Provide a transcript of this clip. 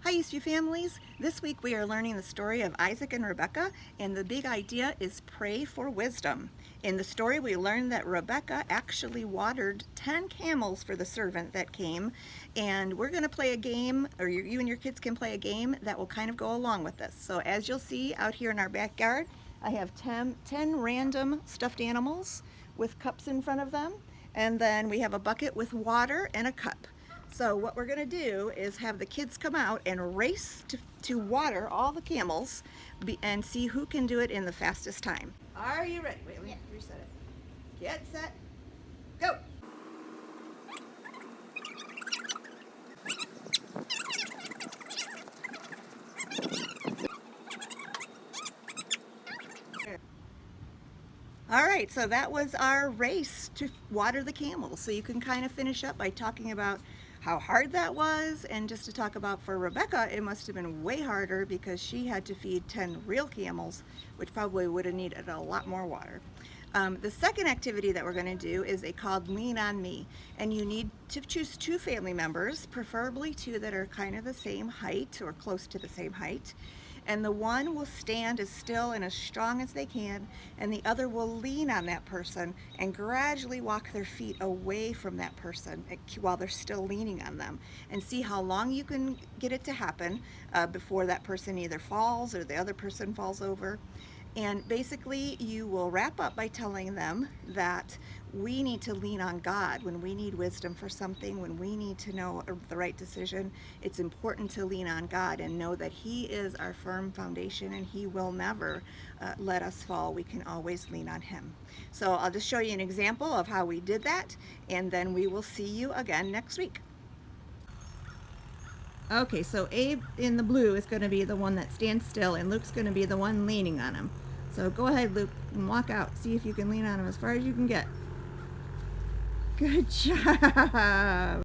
Hi Eastview families. This week we are learning the story of Isaac and Rebecca, and the big idea is pray for wisdom. In the story we learned that Rebecca actually watered 10 camels for the servant that came, and we're going to play a game, or you and your kids can play a game that will kind of go along with this. So as you'll see out here in our backyard, I have 10 random stuffed animals with cups in front of them, and then we have a bucket with water and a cup. So what we're going to do is have the kids come out and race to water all the camels and see who can do it in the fastest time. Are you ready? Wait, let me reset it. Get set, go! All right, so that was our race to water the camels. So you can kind of finish up by talking about how hard that was, and just to talk about for Rebecca, it must have been way harder because she had to feed 10 real camels, which probably would have needed a lot more water. The second activity that we're going to do is called Lean on Me, and you need to choose 2 family members, preferably 2 that are kind of the same height or close to the same height. And the one will stand as still and as strong as they can, and the other will lean on that person and gradually walk their feet away from that person while they're still leaning on them, and see how long you can get it to happen before that person either falls or the other person falls over. And basically you will wrap up by telling them that we need to lean on God when we need wisdom for something, when we need to know the right decision. It's important to lean on God and know that He is our firm foundation and He will never let us fall. We can always lean on Him. So I'll just show you an example of how we did that, and then we will see you again next week. Okay, so Abe in the blue is going to be the one that stands still, and Luke's going to be the one leaning on him. So go ahead, Luke, and walk out. See if you can lean on him as far as you can get. Good job.